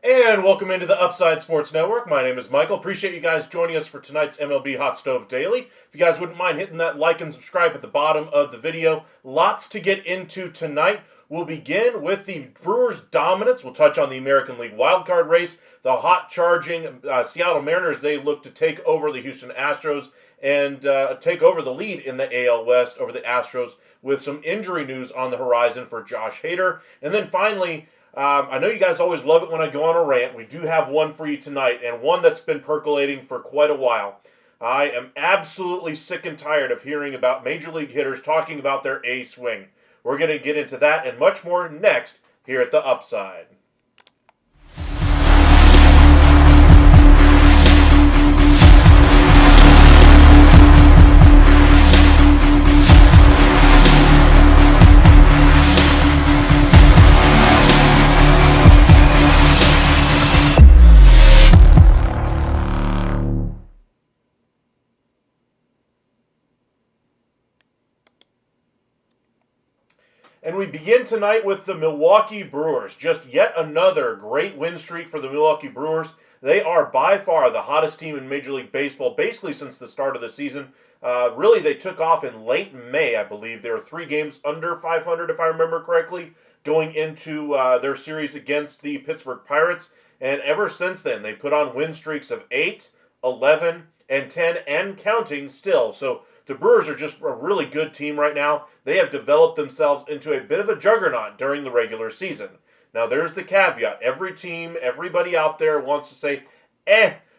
And welcome into the Upside Sports Network. My name is Michael. Appreciate you guys joining us for tonight's MLB Hot Stove Daily. If you guys wouldn't mind hitting that like and subscribe at the bottom of the video. Lots to get into tonight. We'll begin with the Brewers' dominance. We'll touch on the American League Wildcard race. The hot charging Seattle Mariners, they look to take over the Houston Astros and take over the lead in the AL West over the Astros with some injury news on the horizon for Josh Hader. And then finally, I know you guys always love it when I go on a rant. We do have one for you tonight, and one that's been percolating for quite a while. I am absolutely sick and tired of hearing about major league hitters talking about their A swing. We're going to get into that and much more next here at the Upside. And we begin tonight with the Milwaukee Brewers. Just yet another great win streak for the Milwaukee Brewers. They are by far the hottest team in Major League Baseball, basically since the start of the season. Really, they took off in late May, I believe. There were 3 games under 500, if I remember correctly, going into their series against the Pittsburgh Pirates. And ever since then, they put on win streaks of 8, 11, and 10, and counting still. So the Brewers are just a really good team right now. They have developed themselves into a bit of a juggernaut during the regular season. Now, there's the caveat. Every team, everybody out there wants to say,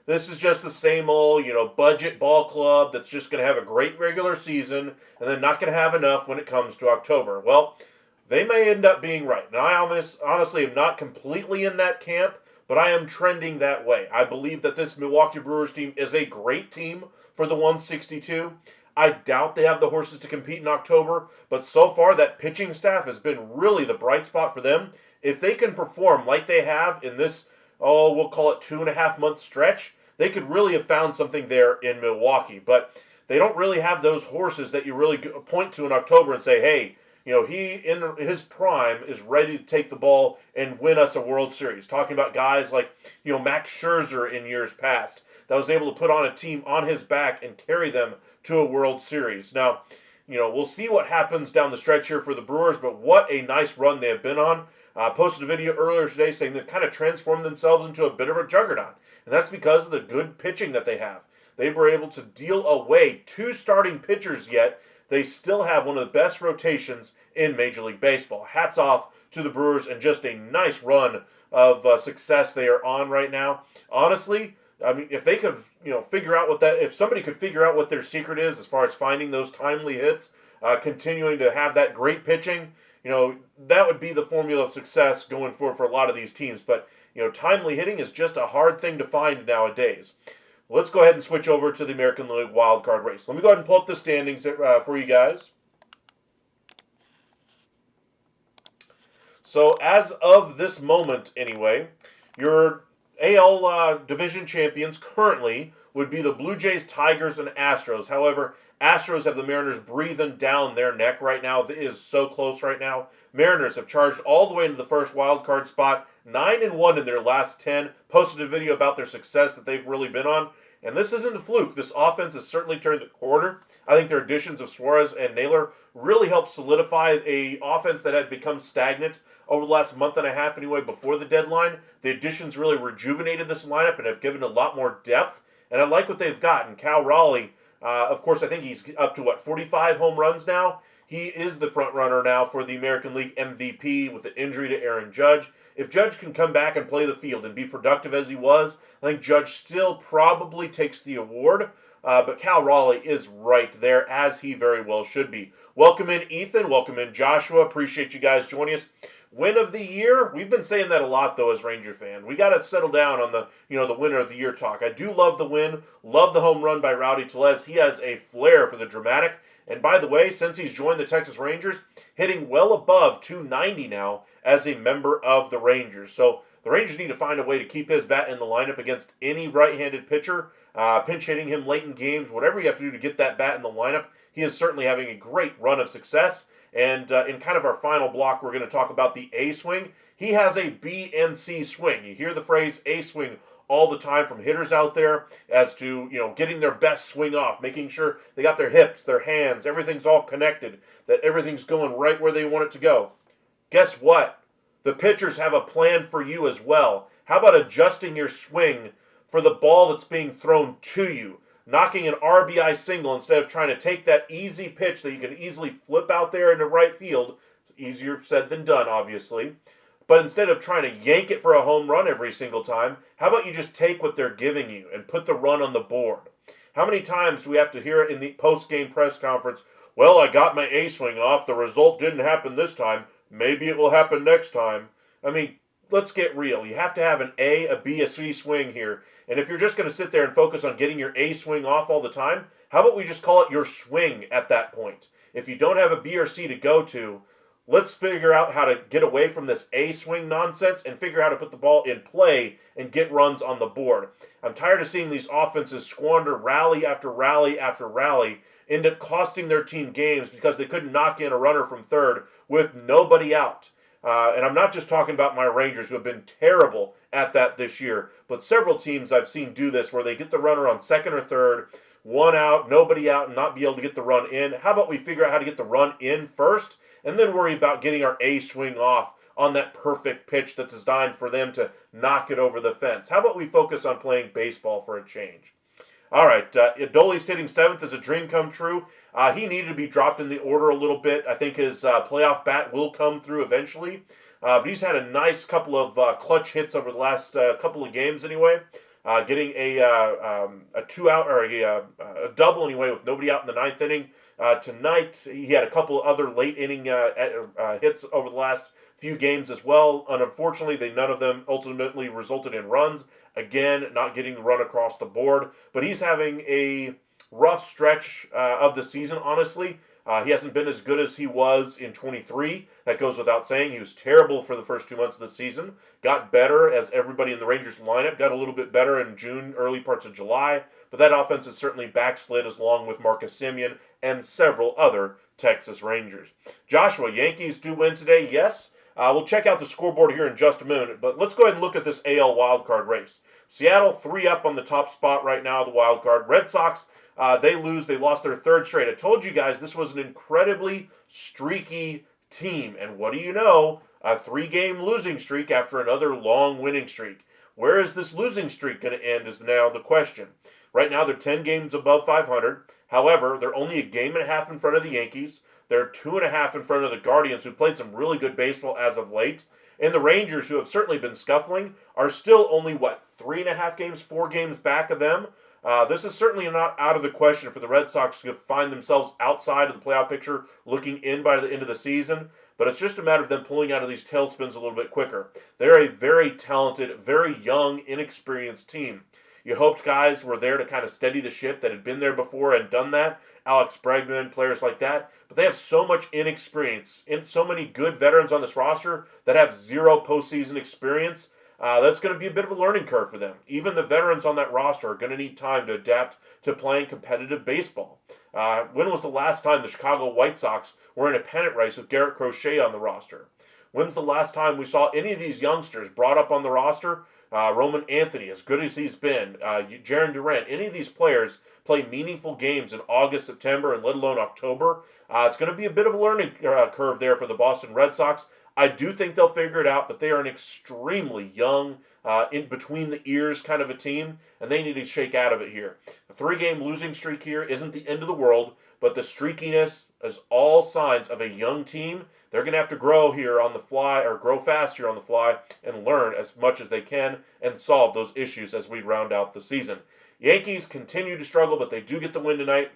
this is just the same old, budget ball club that's just going to have a great regular season and then not going to have enough when it comes to October. Well, they may end up being right. Now, I honestly am not completely in that camp, but I am trending that way. I believe that this Milwaukee Brewers team is a great team for the 162. I doubt they have the horses to compete in October, but so far that pitching staff has been really the bright spot for them. If they can perform like they have in this, we'll call it 2.5-month stretch, they could really have found something there in Milwaukee. But they don't really have those horses that you really point to in October and say, hey, he in his prime is ready to take the ball and win us a World Series. Talking about guys like, Max Scherzer in years past that was able to put on a team on his back and carry them to a World Series. Now, we'll see what happens down the stretch here for the Brewers, but what a nice run they have been on. Posted a video earlier today saying they've kind of transformed themselves into a bit of a juggernaut, and that's because of the good pitching that they have. They were able to deal away 2 starting pitchers, yet they still have one of the best rotations in Major League Baseball. Hats off to the Brewers and just a nice run of success they are on right now. Honestly, I mean, if they could, figure out if somebody could figure out what their secret is as far as finding those timely hits, continuing to have that great pitching, that would be the formula of success going forward for a lot of these teams. But, timely hitting is just a hard thing to find nowadays. Let's go ahead and switch over to the American League Wildcard race. Let me go ahead and pull up the standings for you guys. So as of this moment, anyway, your AL division champions currently would be the Blue Jays, Tigers, and Astros. However, Astros have the Mariners breathing down their neck right now. It is so close right now. Mariners have charged all the way into the first wild card spot, 9-1 in their last 10. Posted a video about their success that they've really been on. And this isn't a fluke. This offense has certainly turned the corner. I think their additions of Suarez and Naylor really helped solidify a offense that had become stagnant over the last month and a half anyway before the deadline. The additions really rejuvenated this lineup and have given a lot more depth. And I like what they've gotten. Cal Raleigh, of course, I think he's up to, 45 home runs now? He is the front runner now for the American League MVP with an injury to Aaron Judge. If Judge can come back and play the field and be productive as he was, I think Judge still probably takes the award. But Cal Raleigh is right there, as he very well should be. Welcome in, Ethan. Welcome in, Joshua. Appreciate you guys joining us. Win of the year? We've been saying that a lot, though, as Ranger fans. We got to settle down on the winner of the year talk. I do love the win. Love the home run by Rowdy Tellez. He has a flair for the dramatic. And by the way, since he's joined the Texas Rangers, hitting well above 290 now as a member of the Rangers. So the Rangers need to find a way to keep his bat in the lineup against any right-handed pitcher, pinch hitting him late in games, whatever you have to do to get that bat in the lineup. He is certainly having a great run of success. And in kind of our final block, we're going to talk about the A swing. He has a B and C swing. You hear the phrase A swing all the time from hitters out there as to, getting their best swing off, making sure they got their hips, their hands, everything's all connected, that everything's going right where they want it to go. Guess what? The pitchers have a plan for you as well. How about adjusting your swing for the ball that's being thrown to you? Knocking an RBI single instead of trying to take that easy pitch that you can easily flip out there into right field. It's easier said than done, obviously. But instead of trying to yank it for a home run every single time, how about you just take what they're giving you and put the run on the board? How many times do we have to hear it in the post-game press conference? Well, I got my A swing off. The result didn't happen this time. Maybe it will happen next time. I mean, let's get real. You have to have an A, a B, a C swing here. And if you're just going to sit there and focus on getting your A swing off all the time, how about we just call it your swing at that point? If you don't have a B or C to go to, let's figure out how to get away from this A swing nonsense and figure out how to put the ball in play and get runs on the board. I'm tired of seeing these offenses squander rally after rally after rally, end up costing their team games because they couldn't knock in a runner from third with nobody out. And I'm not just talking about my Rangers, who have been terrible at that this year, but several teams I've seen do this where they get the runner on second or third, one out, nobody out, and not be able to get the run in. How about we figure out how to get the run in first, and then worry about getting our A swing off on that perfect pitch that's designed for them to knock it over the fence? How about we focus on playing baseball for a change? All right, Adoli's hitting seventh is a dream come true. He needed to be dropped in the order a little bit. I think his playoff bat will come through eventually. But he's had a nice couple of clutch hits over the last couple of games anyway. Getting a two-out or a double anyway with nobody out in the ninth inning. Tonight, he had a couple of other late inning hits over the last few games as well. Unfortunately, none of them ultimately resulted in runs. Again, not getting the run across the board. But he's having a rough stretch of the season, honestly. He hasn't been as good as he was in 23. That goes without saying. He was terrible for the first 2 months of the season. Got better as everybody in the Rangers lineup got a little bit better in June, early parts of July. But that offense is certainly backslid along with Marcus Semien and several other Texas Rangers. Joshua, Yankees do win today, yes. We'll check out the scoreboard here in just a minute, but let's go ahead and look at this AL wildcard race. Seattle 3 up on the top spot right now, the wildcard. Red Sox, they lose. They lost their third straight. I told you guys this was an incredibly streaky team, and what do you know? A 3-game losing streak after another long winning streak. Where is this losing streak going to end is now the question. Right now, they're 10 games above 500. However, they're only a game and a half in front of the Yankees. They're 2.5 in front of the Guardians, who played some really good baseball as of late. And the Rangers, who have certainly been scuffling, are still only, 3.5 games, 4 games back of them? This is certainly not out of the question for the Red Sox to find themselves outside of the playoff picture, looking in by the end of the season. But it's just a matter of them pulling out of these tailspins a little bit quicker. They're a very talented, very young, inexperienced team. You hoped guys were there to kind of steady the ship that had been there before and done that. Alex Bregman, players like that. But they have so much inexperience and so many good veterans on this roster that have zero postseason experience. That's going to be a bit of a learning curve for them. Even the veterans on that roster are going to need time to adapt to playing competitive baseball. When was the last time the Chicago White Sox were in a pennant race with Garrett Crochet on the roster? When's the last time we saw any of these youngsters brought up on the roster? Roman Anthony, as good as he's been, Jarren Duran, any of these players play meaningful games in August, September, and let alone October. It's going to be a bit of a learning curve there for the Boston Red Sox. I do think they'll figure it out, but they are an extremely young, in between the ears kind of a team, and they need to shake out of it here. A 3-game losing streak here isn't the end of the world, but the streakiness is all signs of a young team. They're going to have to grow here on the fly, or grow fast here on the fly, and learn as much as they can and solve those issues as we round out the season. Yankees continue to struggle, but they do get the win tonight.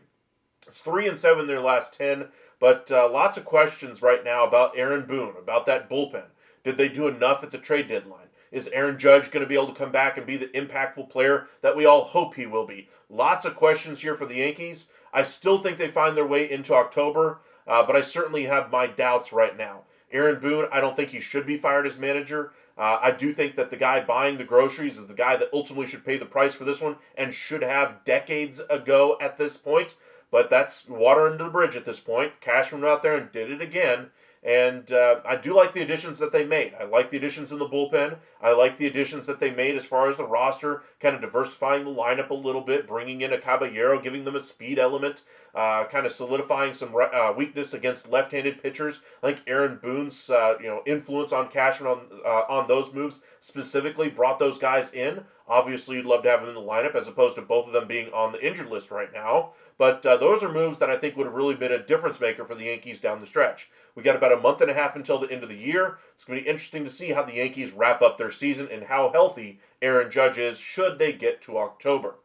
It's 3-7 in their last 10, but lots of questions right now about Aaron Boone, about that bullpen. Did they do enough at the trade deadline? Is Aaron Judge going to be able to come back and be the impactful player that we all hope he will be? Lots of questions here for the Yankees. I still think they find their way into October, but I certainly have my doubts right now. Aaron Boone, I don't think he should be fired as manager. I do think that the guy buying the groceries is the guy that ultimately should pay the price for this one and should have decades ago at this point. But that's water under the bridge at this point. Cashman went out there and did it again. And I do like the additions that they made. I like the additions in the bullpen. I like the additions that they made as far as the roster, kind of diversifying the lineup a little bit, bringing in a Caballero, giving them a speed element, kind of solidifying some weakness against left-handed pitchers. Like Aaron Boone's influence on Cashman on those moves specifically brought those guys in. Obviously, you'd love to have them in the lineup as opposed to both of them being on the injured list right now. But those are moves that I think would have really been a difference maker for the Yankees down the stretch. We got about a month and a half until the end of the year. It's going to be interesting to see how the Yankees wrap up their season and how healthy Aaron Judge is should they get to October.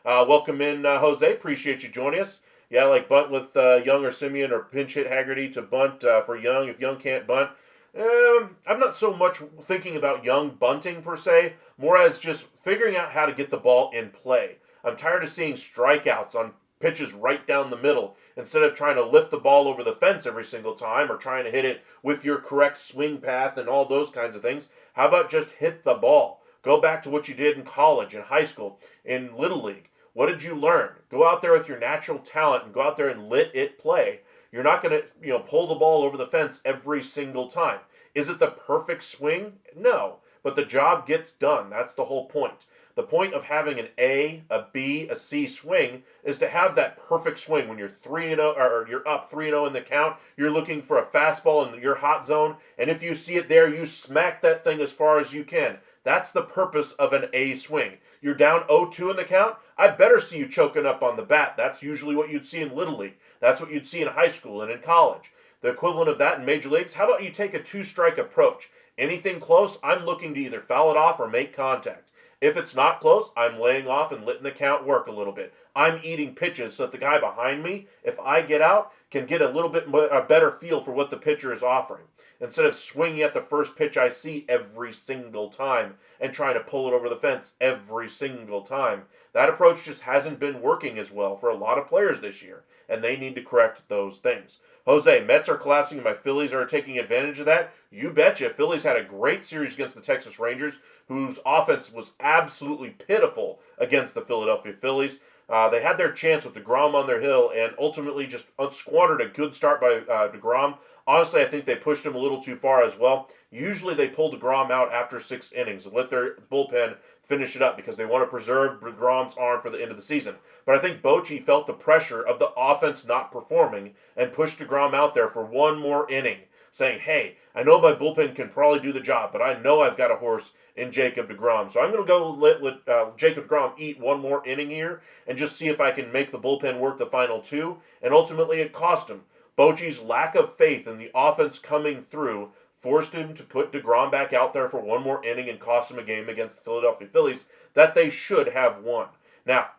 Welcome in, Jose. Appreciate you joining us. Yeah, like bunt with Young or Simeon, or pinch hit Haggerty to bunt for Young if Young can't bunt. I'm not so much thinking about Young bunting per se, more as just figuring out how to get the ball in play. I'm tired of seeing strikeouts on pitches right down the middle instead of trying to lift the ball over the fence every single time or trying to hit it with your correct swing path and all those kinds of things. How about just hit the ball? Go back to what you did in college, in high school, in Little League. What did you learn? Go out there with your natural talent and go out there and let it play. You're not going to, pull the ball over the fence every single time. Is it the perfect swing? No, but the job gets done. That's the whole point. The point of having an A, a B, a C swing is to have that perfect swing when you're 3-0 or you're up 3-0 in the count. You're looking for a fastball in your hot zone, and if you see it there, you smack that thing as far as you can. That's the purpose of an A swing. You're down 0-2 in the count, I better see you choking up on the bat. That's usually what you'd see in Little League. That's what you'd see in high school and in college. The equivalent of that in Major Leagues, how about you take a 2-strike approach? Anything close, I'm looking to either foul it off or make contact. If it's not close, I'm laying off and letting the count work a little bit. I'm eating pitches so that the guy behind me, if I get out, can get a little bit a better feel for what the pitcher is offering. Instead of swinging at the first pitch I see every single time and trying to pull it over the fence every single time. That approach just hasn't been working as well for a lot of players this year, and they need to correct those things. Jose, Mets are collapsing and my Phillies are taking advantage of that. You betcha. Phillies had a great series against the Texas Rangers, whose offense was absolutely pitiful against the Philadelphia Phillies. They had their chance with DeGrom on their hill and ultimately just squandered a good start by DeGrom. Honestly, I think they pushed him a little too far as well. Usually they pull DeGrom out after 6 innings and let their bullpen finish it up because they want to preserve DeGrom's arm for the end of the season. But I think Bochy felt the pressure of the offense not performing and pushed DeGrom out there for one more inning, saying, hey, I know my bullpen can probably do the job, but I know I've got a horse in Jacob deGrom. So I'm going to go let Jacob deGrom eat one more inning here and just see if I can make the bullpen work the final 2. And ultimately it cost him. Bochy's lack of faith in the offense coming through forced him to put DeGrom back out there for one more inning and cost him a game against the Philadelphia Phillies that they should have won. Now,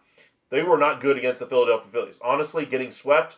they were not good against the Philadelphia Phillies. Honestly, getting swept,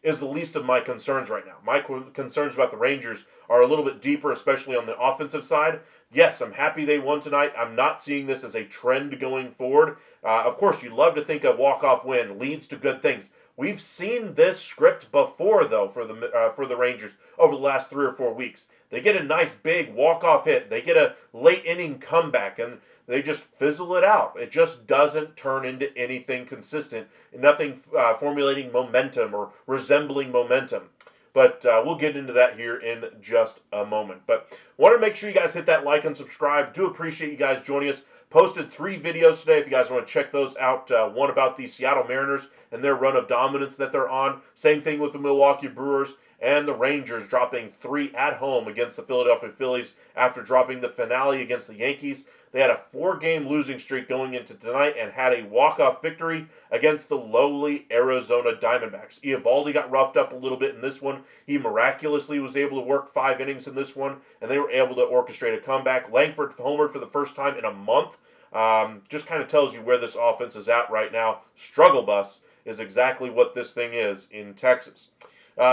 is the least of my concerns right now. My concerns about the Rangers are a little bit deeper, especially on the offensive side. Yes, I'm happy they won tonight. I'm not seeing this as a trend going forward. Of course, you'd love to think a walk-off win leads to good things. We've seen this script before, though, for the Rangers over the last 3 or 4 weeks. They get a nice big walk-off hit. They get a late inning comeback, and they just fizzle it out. It just doesn't turn into anything consistent, nothing formulating momentum or resembling momentum. But we'll get into that here in just a moment. But want to make sure you guys hit that like and subscribe. Do appreciate you guys joining us. Posted 3 videos today if you guys want to check those out. One about the Seattle Mariners and their run of dominance that they're on. Same thing with the Milwaukee Brewers and the Rangers dropping 3 at home against the Philadelphia Phillies after dropping the finale against the Yankees. They had a 4-game losing streak going into tonight and had a walk-off victory against the lowly Arizona Diamondbacks. Eovaldi got roughed up a little bit in this one. He miraculously was able to work 5 innings in this one, and they were able to orchestrate a comeback. Langford homered for the first time in a month. Just kind of tells you where this offense is at right now. Struggle bus is exactly what this thing is in Texas.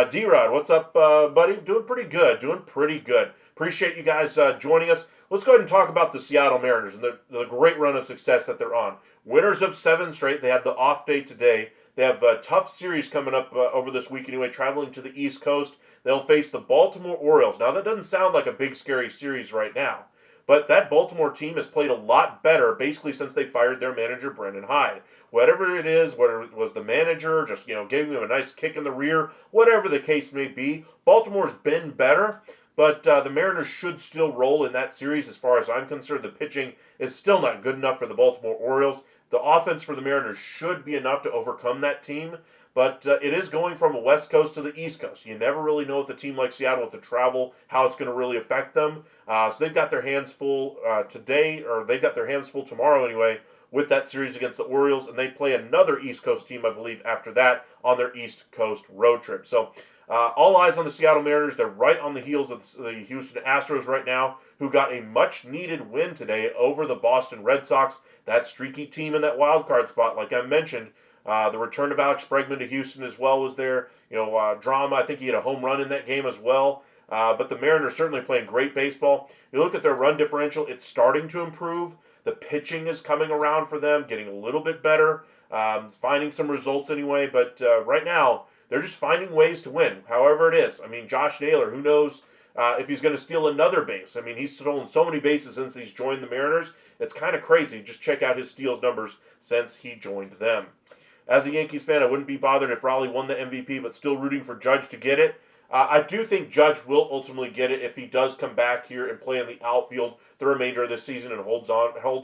D-Rod, what's up, buddy? Doing pretty good. Appreciate you guys joining us. Let's go ahead and talk about the Seattle Mariners and the great run of success that they're on. Winners of 7 straight. They have the off day today. They have a tough series coming up over this week anyway, traveling to the East Coast. They'll face the Baltimore Orioles. Now, that doesn't sound like a big, scary series right now. But that Baltimore team has played a lot better basically since they fired their manager, Brendan Hyde. Whatever it is, whether it was the manager, just giving them a nice kick in the rear, whatever the case may be, Baltimore's been better. But the Mariners should still roll in that series as far as I'm concerned. The pitching is still not good enough for the Baltimore Orioles. The offense for the Mariners should be enough to overcome that team. But it is going from the West Coast to the East Coast. You never really know with a team like Seattle with the travel, how it's going to really affect them. So they've got their hands full today, or they've got their hands full tomorrow anyway, with that series against the Orioles. And they play another East Coast team, I believe, after that on their East Coast road trip. So all eyes on the Seattle Mariners. They're right on the heels of the Houston Astros right now, who got a much-needed win today over the Boston Red Sox. That streaky team in that wild card spot, like I mentioned. The return of Alex Bregman to Houston as well was there. Drama, I think he had a home run in that game as well. But the Mariners certainly playing great baseball. You look at their run differential, it's starting to improve. The pitching is coming around for them, getting a little bit better, finding some results anyway. But right now, they're just finding ways to win, however it is. I mean, Josh Naylor, who knows if he's going to steal another base. I mean, he's stolen so many bases since he's joined the Mariners. It's kind of crazy. Just check out his steals numbers since he joined them. As a Yankees fan, I wouldn't be bothered if Raleigh won the MVP, but still rooting for Judge to get it. I do think Judge will ultimately get it if he does come back here and play in the outfield the remainder of this season and holds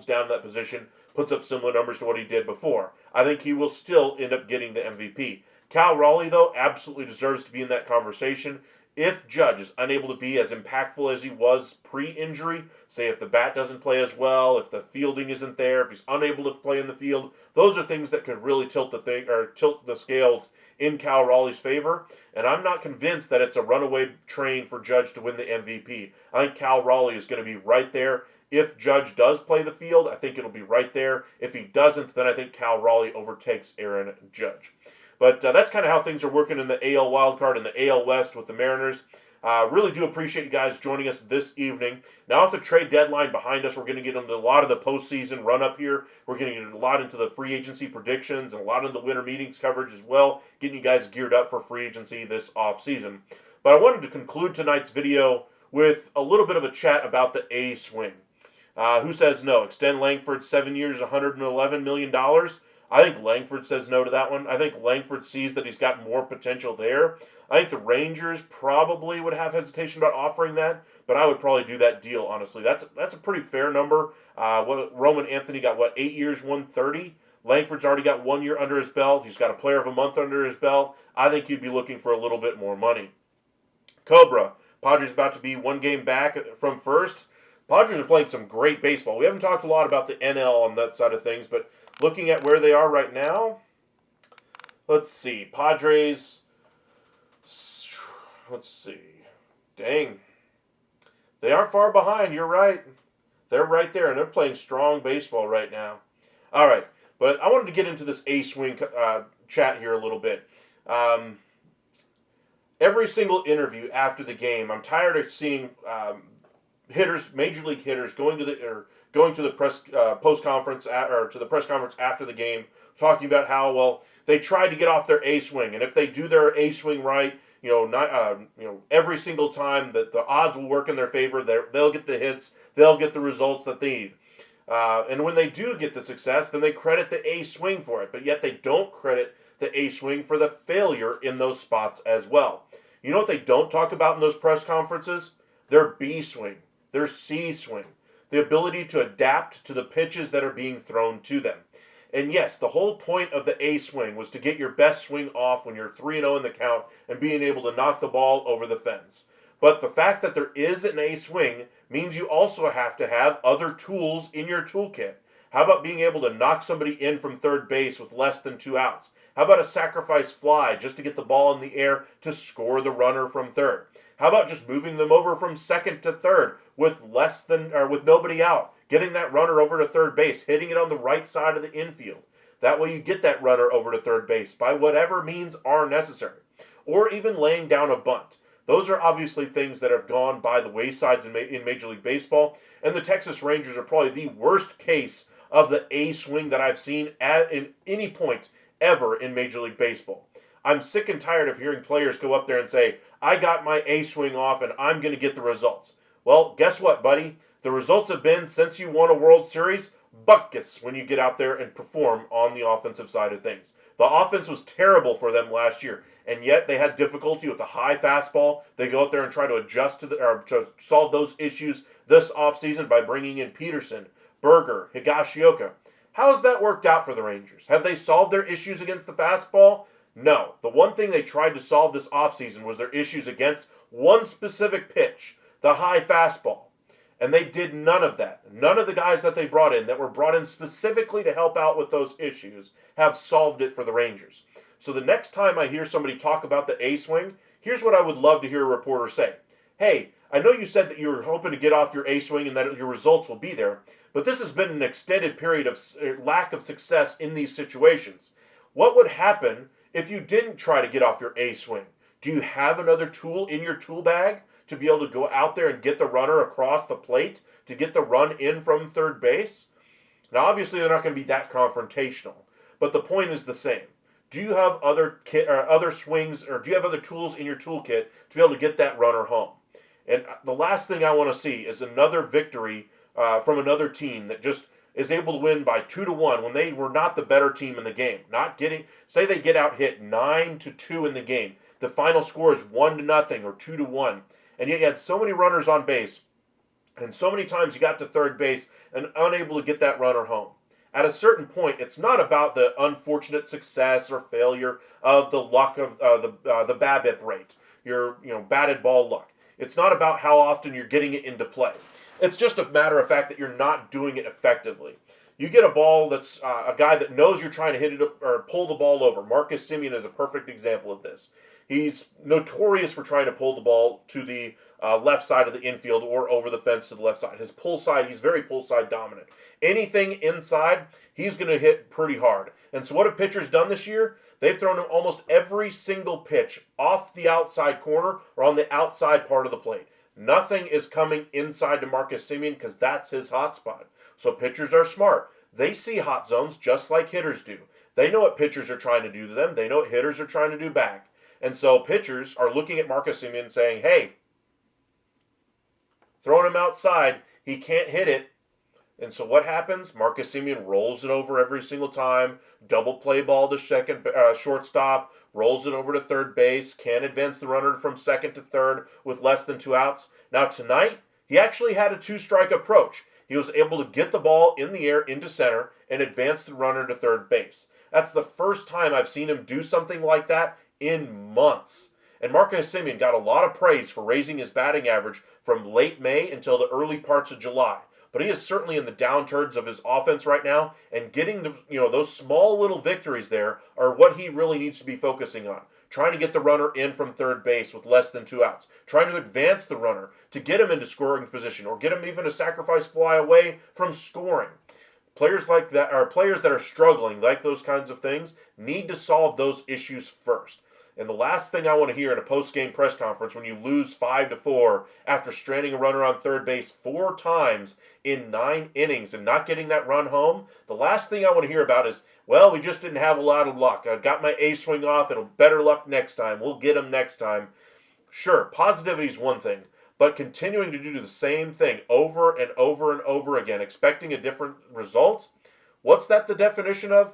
down that position, puts up similar numbers to what he did before. I think he will still end up getting the MVP. Cal Raleigh, though, absolutely deserves to be in that conversation. If Judge is unable to be as impactful as he was pre-injury, say if the bat doesn't play as well, if the fielding isn't there, if he's unable to play in the field, those are things that could really tilt the scales in Cal Raleigh's favor. And I'm not convinced that it's a runaway train for Judge to win the MVP. I think Cal Raleigh is going to be right there. If Judge does play the field, I think it'll be right there. If he doesn't, then I think Cal Raleigh overtakes Aaron Judge. But that's kind of how things are working in the AL Wildcard and the AL West with the Mariners. Really do appreciate you guys joining us this evening. Now with the trade deadline behind us, we're going to get into a lot of the postseason run-up here. We're going to get a lot into the free agency predictions and a lot into winter meetings coverage as well, getting you guys geared up for free agency this offseason. But I wanted to conclude tonight's video with a little bit of a chat about the A swing. Who says no? Extend Langford 7 years, $111 million. I think Langford says no to that one. I think Langford sees that he's got more potential there. I think the Rangers probably would have hesitation about offering that, but I would probably do that deal, honestly. That's a pretty fair number. Roman Anthony got, 8 years, 130? Langford's already got 1 year under his belt. He's got a player of a month under his belt. I think you'd be looking for a little bit more money. Cobra, Padres about to be 1 game back from first. Padres are playing some great baseball. We haven't talked a lot about the NL on that side of things, but looking at where they are right now, let's see. Padres, let's see. Dang. They aren't far behind. You're right. They're right there, and they're playing strong baseball right now. All right. But I wanted to get into this A-swing chat here a little bit. every single interview after the game, I'm tired of seeing hitters, major league hitters, going to the press post conference or to the press conference after the game, talking about how well they tried to get off their A swing, and if they do their A swing right, every single time that the odds will work in their favor. They'll get the hits, they'll get the results that they need. And when they do get the success, then they credit the A swing for it, but yet they don't credit the A swing for the failure in those spots as well. You know what they don't talk about in those press conferences? Their B swing, their C swing, the ability to adapt to the pitches that are being thrown to them. And yes, the whole point of the A swing was to get your best swing off when you're 3-0 in the count and being able to knock the ball over the fence. But the fact that there is an A swing means you also have to have other tools in your toolkit. How about being able to knock somebody in from third base with less than 2 outs? How about a sacrifice fly just to get the ball in the air to score the runner from third? How about just moving them over from second to third with with nobody out, getting that runner over to third base, hitting it on the right side of the infield? That way you get that runner over to third base by whatever means are necessary. Or even laying down a bunt. Those are obviously things that have gone by the waysides in Major League Baseball, and the Texas Rangers are probably the worst case of the A swing that I've seen at any point ever in Major League Baseball. I'm sick and tired of hearing players go up there and say, I got my A swing off and I'm going to get the results. Well, guess what, buddy? The results have been, since you won a World Series, buckets when you get out there and perform on the offensive side of things. The offense was terrible for them last year, and yet they had difficulty with the high fastball. They go out there and try to adjust to solve those issues this offseason by bringing in Peterson, Berger, Higashioka. How has that worked out for the Rangers? Have they solved their issues against the fastball? No. The one thing they tried to solve this offseason was their issues against one specific pitch, the high fastball. And they did none of that. None of the guys that they brought in, that were brought in specifically to help out with those issues, have solved it for the Rangers. So the next time I hear somebody talk about the A swing, here's what I would love to hear a reporter say. Hey, I know you said that you were hoping to get off your A swing and that your results will be there, but this has been an extended period of lack of success in these situations. What would happen if you didn't try to get off your A swing? Do you have another tool in your tool bag to be able to go out there and get the runner across the plate, to get the run in from third base? Now, obviously, they're not going to be that confrontational, but the point is the same. Do you have other swings, or do you have other tools in your toolkit to be able to get that runner home? And the last thing I want to see is another victory from another team that just is able to win by 2-1 when they were not the better team in the game. Say they get out hit 9-2 in the game. The final score is 1-0 or 2-1. And yet you had so many runners on base, and so many times you got to third base and unable to get that runner home. At a certain point, it's not about the unfortunate success or failure of the luck of the BABIP rate, your batted ball luck. It's not about how often you're getting it into play. It's just a matter of fact that you're not doing it effectively. You get a ball that's a guy that knows you're trying to hit it or pull the ball over. Marcus Semien is a perfect example of this. He's notorious for trying to pull the ball to the left side of the infield or over the fence to the left side. His pull side, he's very pull side dominant. Anything inside, he's going to hit pretty hard. And so what have pitchers done this year? They've thrown him almost every single pitch off the outside corner or on the outside part of the plate. Nothing is coming inside to Marcus Semien because that's his hot spot. So pitchers are smart. They see hot zones just like hitters do. They know what pitchers are trying to do to them. They know what hitters are trying to do back. And so pitchers are looking at Marcus Semien and saying, hey, throwing him outside, he can't hit it. And so what happens? Marcus Semien rolls it over every single time, double play ball to shortstop, rolls it over to third base, can't advance the runner from second to third with less than 2 outs. Now tonight, he actually had a 2-strike approach. He was able to get the ball in the air into center and advance the runner to third base. That's the first time I've seen him do something like that in months. And Marcus Semien got a lot of praise for raising his batting average from late May until the early parts of July. But he is certainly in the downturns of his offense right now, and getting those small little victories there are what he really needs to be focusing on. Trying to get the runner in from third base with less than 2 outs. Trying to advance the runner to get him into scoring position or get him even a sacrifice fly away from scoring. Players like that, or players that are struggling, like those kinds of things, need to solve those issues first. And the last thing I want to hear in a post-game press conference when you lose 5-4 after stranding a runner on third base 4 times in 9 innings and not getting that run home, the last thing I want to hear about is, well, we just didn't have a lot of luck. I got my A swing off. It'll better luck next time. We'll get him next time. Sure, positivity is one thing, but continuing to do the same thing over and over and over again, expecting a different result, what's that the definition of?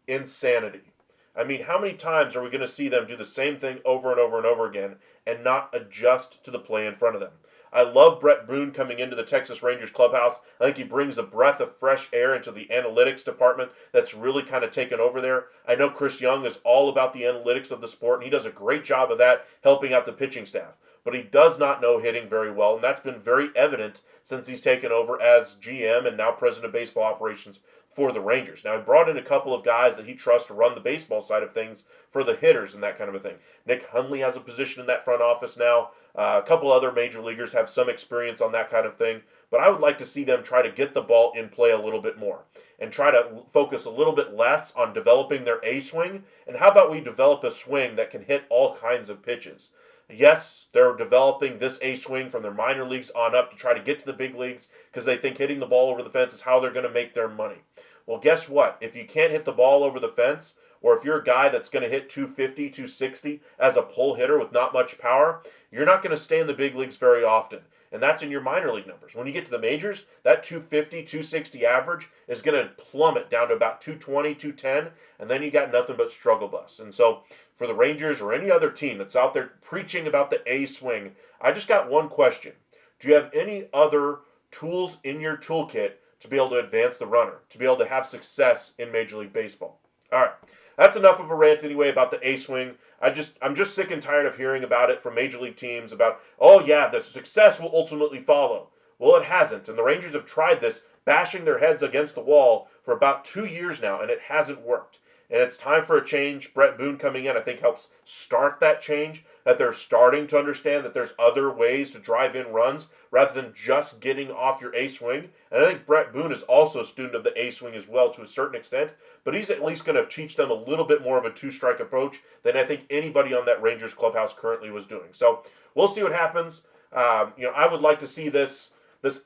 Insanity. I mean, how many times are we going to see them do the same thing over and over and over again and not adjust to the play in front of them? I love Brett Boone coming into the Texas Rangers clubhouse. I think he brings a breath of fresh air into the analytics department that's really kind of taken over there. I know Chris Young is all about the analytics of the sport, and he does a great job of that, helping out the pitching staff. But he does not know hitting very well, and that's been very evident since he's taken over as GM and now president of baseball operations for the Rangers. Now, he brought in a couple of guys that he trusts to run the baseball side of things for the hitters and that kind of a thing. Nick Hundley has a position in that front office now. A couple other major leaguers have some experience on that kind of thing. But I would like to see them try to get the ball in play a little bit more and try to focus a little bit less on developing their A swing. And how about we develop a swing that can hit all kinds of pitches? Yes, they're developing this A swing from their minor leagues on up to try to get to the big leagues because they think hitting the ball over the fence is how they're going to make their money. Well, guess what? If you can't hit the ball over the fence, or if you're a guy that's going to hit 250, 260 as a pull hitter with not much power, you're not going to stay in the big leagues very often. And that's in your minor league numbers. When you get to the majors, that 250, 260 average is going to plummet down to about 220, 210, and then you got nothing but struggle bus. And so for the Rangers or any other team that's out there preaching about the A swing, I just got one question. Do you have any other tools in your toolkit to be able to advance the runner, to be able to have success in Major League Baseball? All right. That's enough of a rant anyway about the A swing. I'm just sick and tired of hearing about it from major league teams about, oh yeah, the success will ultimately follow. Well, it hasn't, and the Rangers have tried this, bashing their heads against the wall for about 2 years now, and it hasn't worked. And it's time for a change. Brett Boone coming in, I think, helps start that change, that they're starting to understand that there's other ways to drive in runs rather than just getting off your A swing. And I think Brett Boone is also a student of the A swing as well to a certain extent, but he's at least going to teach them a little bit more of a two-strike approach than I think anybody on that Rangers clubhouse currently was doing. So we'll see what happens. I would like to see this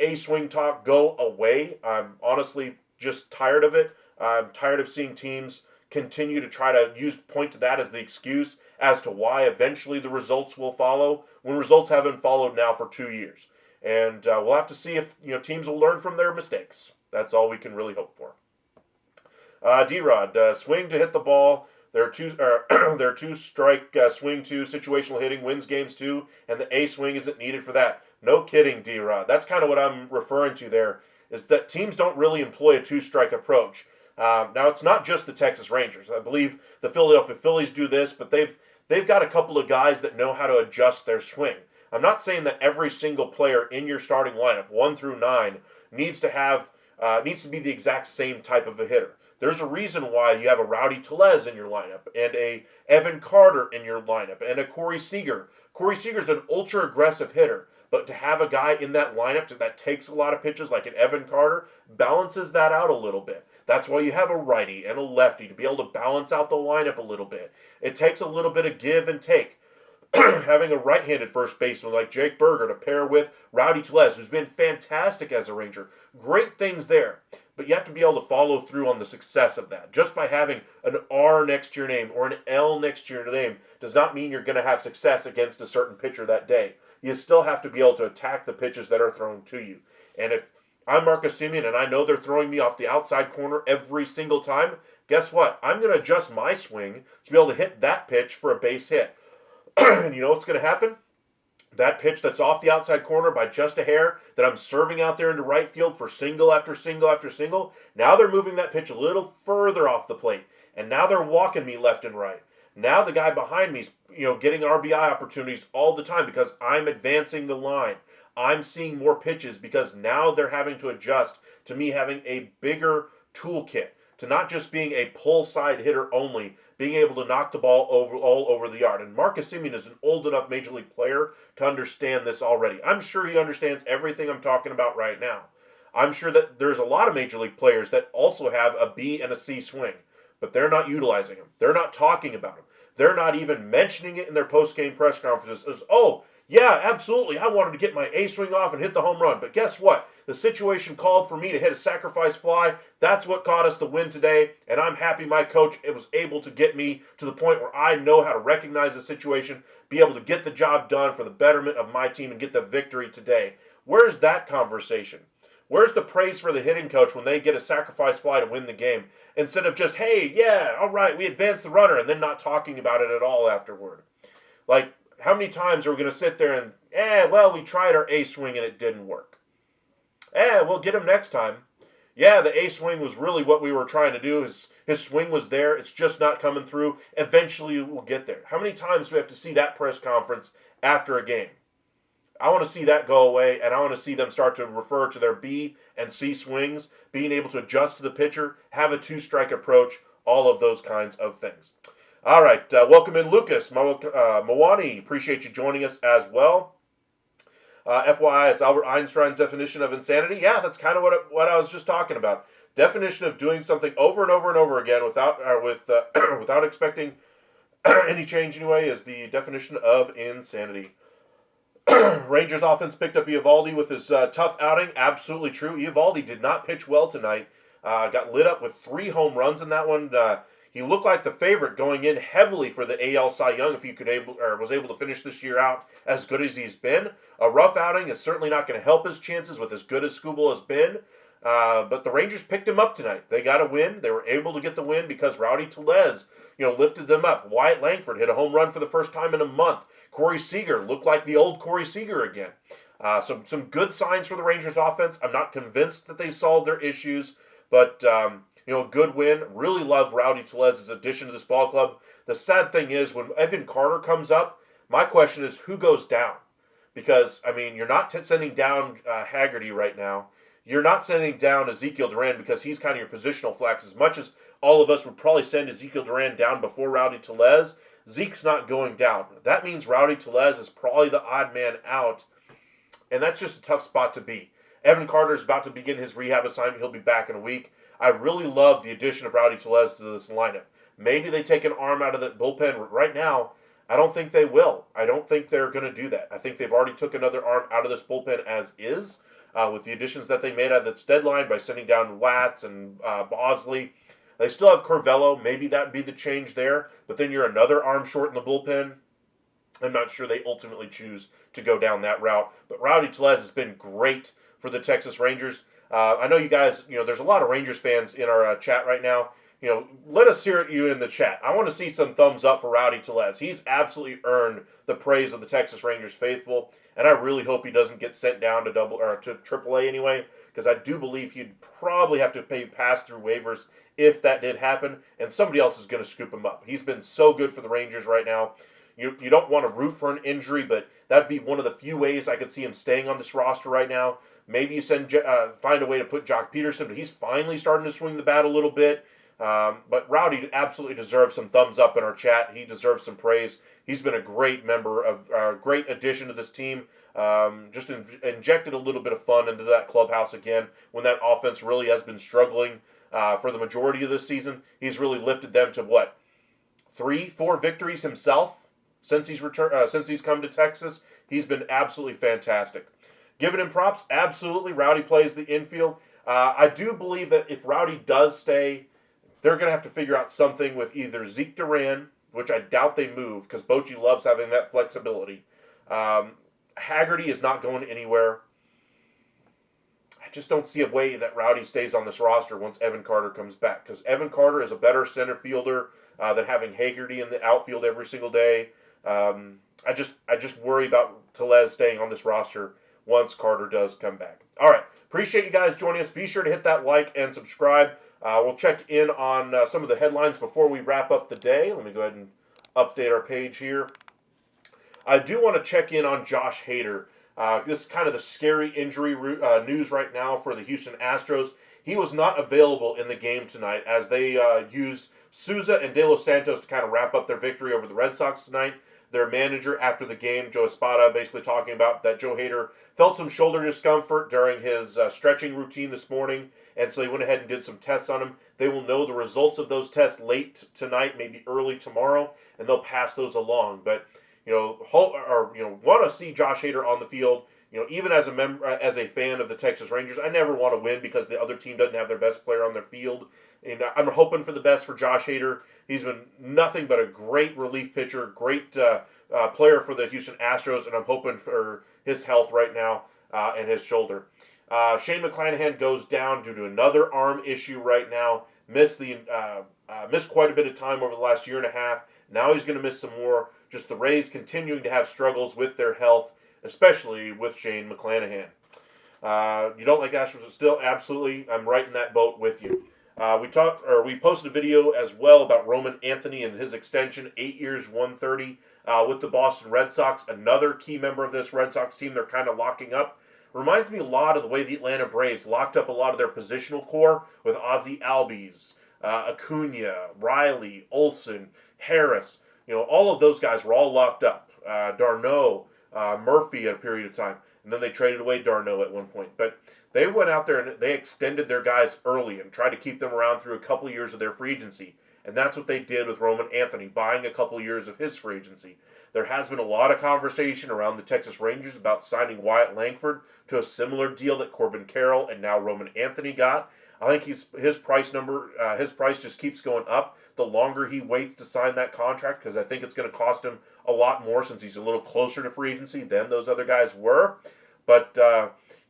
A swing talk go away. I'm honestly just tired of it. I'm tired of seeing teams continue to try to point to that as the excuse as to why eventually the results will follow when results haven't followed now for 2 years. And we'll have to see if teams will learn from their mistakes. That's all we can really hope for. D-Rod, swing to hit the ball. There are two-strike swing to situational hitting wins games too, and the A swing isn't needed for that. No kidding, D-Rod. That's kind of what I'm referring to there, is that teams don't really employ a two-strike approach. Now, it's not just the Texas Rangers. I believe the Philadelphia Phillies do this, but they've got a couple of guys that know how to adjust their swing. I'm not saying that every single player in your starting lineup, 1 through 9, needs to be the exact same type of a hitter. There's a reason why you have a Rowdy Tellez in your lineup and a Evan Carter in your lineup and a Corey Seager. Corey Seager's an ultra-aggressive hitter, but to have a guy in that lineup that takes a lot of pitches like an Evan Carter balances that out a little bit. That's why you have a righty and a lefty to be able to balance out the lineup a little bit. It takes a little bit of give and take. Having a right-handed first baseman like Jake Berger to pair with Rowdy Tellez, who's been fantastic as a Ranger. Great things there. But you have to be able to follow through on the success of that. Just by having an R next to your name or an L next to your name does not mean you're going to have success against a certain pitcher that day. You still have to be able to attack the pitches that are thrown to you. And if I'm Marcus Semien and I know they're throwing me off the outside corner every single time, guess what? I'm going to adjust my swing to be able to hit that pitch for a base hit. And you know what's going to happen? That pitch that's off the outside corner by just a hair that I'm serving out there into right field for single after single after single, now they're moving that pitch a little further off the plate. And now they're walking me left and right. Now the guy behind me is getting RBI opportunities all the time because I'm advancing the line. I'm seeing more pitches because now they're having to adjust to me having a bigger toolkit, to not just being a pull side hitter only, being able to knock the ball all over the yard. And Marcus Semien is an old enough Major League player to understand this already. I'm sure he understands everything I'm talking about right now. I'm sure that there's a lot of Major League players that also have a B and a C swing, but they're not utilizing them. They're not talking about them. They're not even mentioning it in their post-game press conferences as, oh, yeah, absolutely, I wanted to get my A-swing off and hit the home run. But guess what? The situation called for me to hit a sacrifice fly. That's what got us the win today, and I'm happy my coach was able to get me to the point where I know how to recognize the situation, be able to get the job done for the betterment of my team and get the victory today. Where's that conversation? Where's the praise for the hitting coach when they get a sacrifice fly to win the game? Instead of just, hey, yeah, all right, we advanced the runner, and then not talking about it at all afterward. Like, how many times are we going to sit there and, well, we tried our A-swing and it didn't work. We'll get him next time. Yeah, the A-swing was really what we were trying to do. His swing was there. It's just not coming through. Eventually we'll get there. How many times do we have to see that press conference after a game? I want to see that go away, and I want to see them start to refer to their B and C swings, being able to adjust to the pitcher, have a two-strike approach, all of those kinds of things. All right, welcome in Lucas Mawani. Appreciate you joining us as well. FYI, it's Albert Einstein's definition of insanity. Yeah, that's kind of what I was just talking about. Definition of doing something over and over and over again without expecting any change anyway is the definition of insanity. Rangers offense picked up Eovaldi with his tough outing. Absolutely true. Eovaldi did not pitch well tonight. Got lit up with 3 home runs in that one. He looked like the favorite going in heavily for the AL Cy Young if he was able to finish this year out as good as he's been. A rough outing is certainly not going to help his chances with as good as Skubal has been. But the Rangers picked him up tonight. They got a win. They were able to get the win because Rowdy Tellez, lifted them up. Wyatt Langford hit a home run for the first time in a month. Corey Seager looked like the old Corey Seager again. Some good signs for the Rangers offense. I'm not convinced that they solved their issues, but good win. Really love Rowdy Tellez's addition to this ball club. The sad thing is when Evan Carter comes up, my question is who goes down? Because, you're not sending down Haggerty right now. You're not sending down Ezekiel Duran because he's kind of your positional flex. As much as all of us would probably send Ezekiel Duran down before Rowdy Tellez, Zeke's not going down. That means Rowdy Tellez is probably the odd man out, and that's just a tough spot to be. Evan Carter is about to begin his rehab assignment. He'll be back in a week. I really love the addition of Rowdy Tellez to this lineup. Maybe they take an arm out of the bullpen. Right now, I don't think they will. I don't think they're going to do that. I think they've already took another arm out of this bullpen as is with the additions that they made at this deadline by sending down Watts and Bosley. They still have Corvello. Maybe that would be the change there. But then you're another arm short in the bullpen. I'm not sure they ultimately choose to go down that route. But Rowdy Tellez has been great for the Texas Rangers. I know you guys, there's a lot of Rangers fans in our chat right now. Let us hear you in the chat. I want to see some thumbs up for Rowdy Tellez. He's absolutely earned the praise of the Texas Rangers faithful, and I really hope he doesn't get sent down to to AAA anyway, because I do believe he'd probably have to pay pass-through waivers if that did happen, and somebody else is going to scoop him up. He's been so good for the Rangers right now. You don't want to root for an injury, but that'd be one of the few ways I could see him staying on this roster right now. Maybe you find a way to put Jock Peterson, but he's finally starting to swing the bat a little bit. But Rowdy absolutely deserves some thumbs up in our chat. He deserves some praise. He's been a great great addition to this team. Just injected a little bit of fun into that clubhouse again when that offense really has been struggling for the majority of this season. He's really lifted them to 3-4 victories himself since he's come to Texas. He's been absolutely fantastic. Giving him props, absolutely. Rowdy plays the infield. I do believe that if Rowdy does stay, they're going to have to figure out something with either Zeke Duran, which I doubt they move because Bochy loves having that flexibility. Haggerty is not going anywhere. I just don't see a way that Rowdy stays on this roster once Evan Carter comes back because Evan Carter is a better center fielder than having Haggerty in the outfield every single day. I just worry about Tellez staying on this roster once Carter does come back. All right. Appreciate you guys joining us. Be sure to hit that like and subscribe. We'll check in on some of the headlines before we wrap up the day. Let me go ahead and update our page here. I do want to check in on Josh Hader. This is kind of the scary injury news right now for the Houston Astros. He was not available in the game tonight as they used Souza and De Los Santos to kind of wrap up their victory over the Red Sox tonight. their manager after the game, Joe Espada, basically talking about that Joe Hader felt some shoulder discomfort during his stretching routine this morning, and so he went ahead and did some tests on him. They will know the results of those tests late tonight, maybe early tomorrow, and they'll pass those along. But want to see Josh Hader on the field. Even as a member, as a fan of the Texas Rangers, I never want to win because the other team doesn't have their best player on their field. And I'm hoping for the best for Josh Hader. He's been nothing but a great relief pitcher, great player for the Houston Astros, and I'm hoping for his health right now and his shoulder. Shane McClanahan goes down due to another arm issue right now. Missed quite a bit of time over the last year and a half. Now he's going to miss some more. Just the Rays continuing to have struggles with their health, especially with Shane McClanahan. You don't like Astros still? Absolutely. I'm right in that boat with you. We posted a video as well about Roman Anthony and his extension, 8 years, $130, with the Boston Red Sox. Another key member of this Red Sox team they're kind of locking up. Reminds me a lot of the way the Atlanta Braves locked up a lot of their positional core with Ozzie Albies, Acuna, Riley, Olsen, Harris. All of those guys were all locked up. Darno, Murphy at a period of time. And then they traded away Darno at one point. But they went out there and they extended their guys early and tried to keep them around through a couple of years of their free agency. And that's what they did with Roman Anthony, buying a couple of years of his free agency. There has been a lot of conversation around the Texas Rangers about signing Wyatt Langford to a similar deal that Corbin Carroll and now Roman Anthony got. I think his price just keeps going up the longer he waits to sign that contract, because I think it's going to cost him a lot more since he's a little closer to free agency than those other guys were. But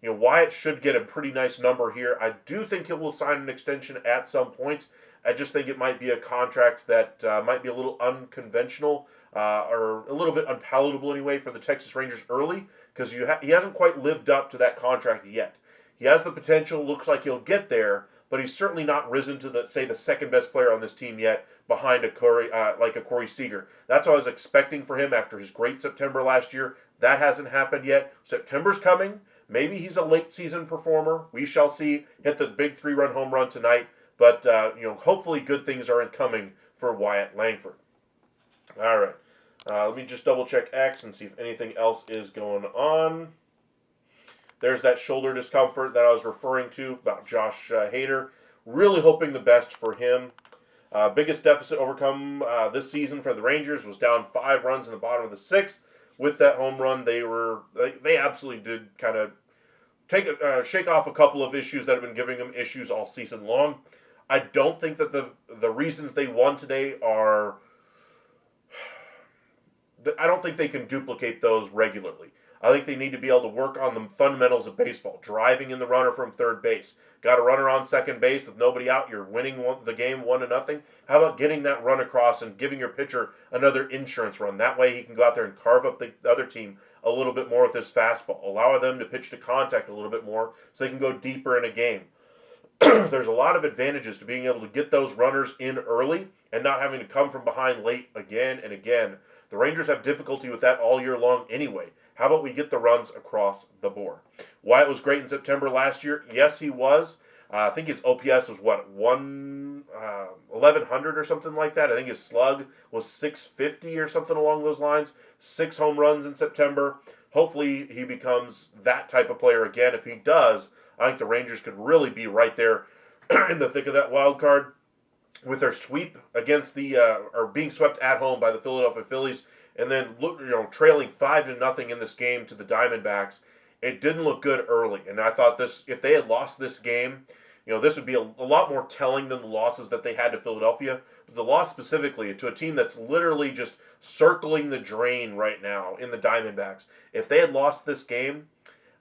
Wyatt should get a pretty nice number here. I do think he will sign an extension at some point. I just think it might be a contract that might be a little unconventional or a little bit unpalatable anyway for the Texas Rangers early, because he hasn't quite lived up to that contract yet. He has the potential, looks like he'll get there, but he's certainly not risen to the second best player on this team yet, behind a Corey Seager. That's what I was expecting for him after his great September last year. That hasn't happened yet. September's coming. Maybe he's a late season performer. We shall see. Hit the big 3-run home run tonight, but hopefully good things are incoming for Wyatt Langford. All right. Let me just double check X and see if anything else is going on. There's that shoulder discomfort that I was referring to about Josh Hader. Really hoping the best for him. Biggest deficit overcome this season for the Rangers was down 5 runs in the bottom of the 6th. With that home run, they absolutely did kind of shake off a couple of issues that have been giving them issues all season long. I don't think that the reasons they won today are... I don't think they can duplicate those regularly. I think they need to be able to work on the fundamentals of baseball. Driving in the runner from third base. Got a runner on second base with nobody out. You're winning the game 1-0. How about getting that run across and giving your pitcher another insurance run? That way he can go out there and carve up the other team a little bit more with his fastball. Allow them to pitch to contact a little bit more so they can go deeper in a game. There's a lot of advantages to being able to get those runners in early and not having to come from behind late again and again. The Rangers have difficulty with that all year long anyway. How about we get the runs across the board? Wyatt was great in September last year. Yes, he was. I think his OPS was, 1,100 or something like that. I think his slug was 650 or something along those lines. 6 home runs in September. Hopefully he becomes that type of player again. If he does, I think the Rangers could really be right there in the thick of that wild card. With their sweep against or being swept at home by the Philadelphia Phillies, and then trailing 5-0 in this game to the Diamondbacks, it didn't look good early. And I thought if they had lost this game, this would be a lot more telling than the losses that they had to Philadelphia. But the loss specifically to a team that's literally just circling the drain right now in the Diamondbacks. If they had lost this game,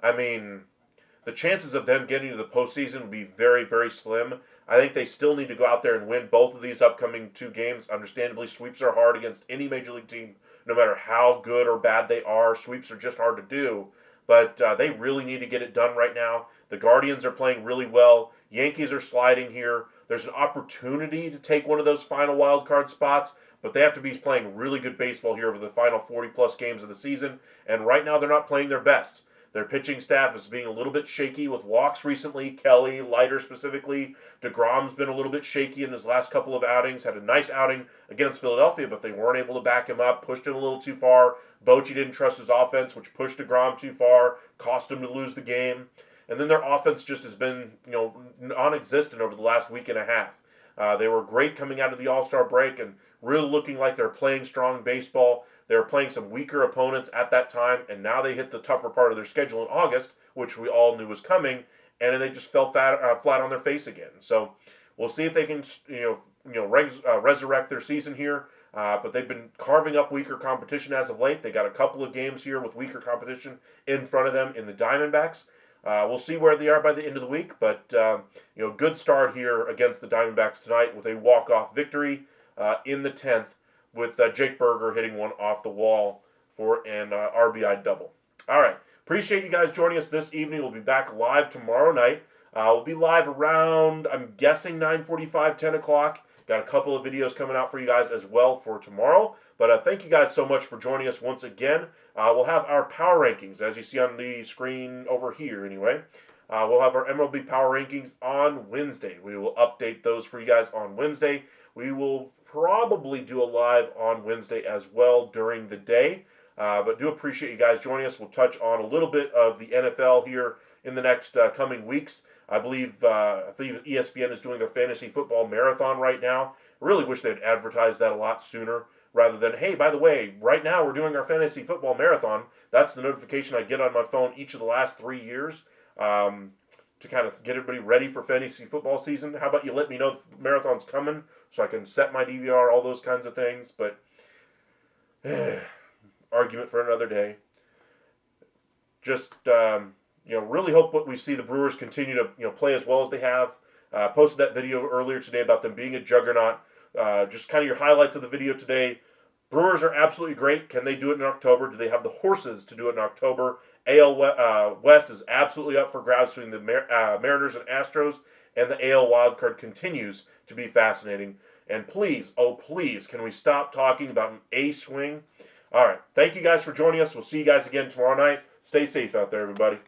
the chances of them getting to the postseason would be very, very slim. I think they still need to go out there and win both of these upcoming 2 games. Understandably, sweeps are hard against any Major League team, no matter how good or bad they are. Sweeps are just hard to do. But they really need to get it done right now. The Guardians are playing really well. Yankees are sliding here. There's an opportunity to take one of those final wild card spots, but they have to be playing really good baseball here over the final 40-plus games of the season. And right now, they're not playing their best. Their pitching staff is being a little bit shaky with walks recently. Kelly, Leiter specifically. DeGrom's been a little bit shaky in his last couple of outings. Had a nice outing against Philadelphia, but they weren't able to back him up. Pushed him a little too far. Bochy didn't trust his offense, which pushed DeGrom too far. Cost him to lose the game. And then their offense just has been, non-existent over the last week and a half. They were great coming out of the All-Star break and really looking like they're playing strong baseball. They were playing some weaker opponents at that time, and now they hit the tougher part of their schedule in August, which we all knew was coming, and then they just fell flat on their face again. So we'll see if they can, resurrect their season here. But they've been carving up weaker competition as of late. They got a couple of games here with weaker competition in front of them in the Diamondbacks. We'll see where they are by the end of the week, but good start here against the Diamondbacks tonight with a walk-off victory in the 10th with Jake Berger hitting one off the wall for an RBI double. All right, appreciate you guys joining us this evening. We'll be back live tomorrow night. We'll be live around, I'm guessing, 9:45, 10 o'clock. Got a couple of videos coming out for you guys as well for tomorrow. But thank you guys so much for joining us once again. We'll have our power rankings, as you see on the screen over here anyway. We'll have our MLB power rankings on Wednesday. We will update those for you guys on Wednesday. We will probably do a live on Wednesday as well during the day. But do appreciate you guys joining us. We'll touch on a little bit of the NFL here in the next coming weeks. I believe ESPN is doing their fantasy football marathon right now. I really wish they'd advertised that a lot sooner rather than, hey, by the way, right now we're doing our fantasy football marathon. That's the notification I get on my phone each of the last 3 years to kind of get everybody ready for fantasy football season. How about you let me know the marathon's coming so I can set my DVR, all those kinds of things. But argument for another day. Just really hope what we see the Brewers continue to play as well as they have. Posted that video earlier today about them being a juggernaut. Just kind of your highlights of the video today. Brewers are absolutely great. Can they do it in October? Do they have the horses to do it in October? AL West is absolutely up for grabs between the Mariners and Astros, and the AL Wildcard continues to be fascinating. And please, oh please, can we stop talking about an A swing? All right, thank you guys for joining us. We'll see you guys again tomorrow night. Stay safe out there, everybody.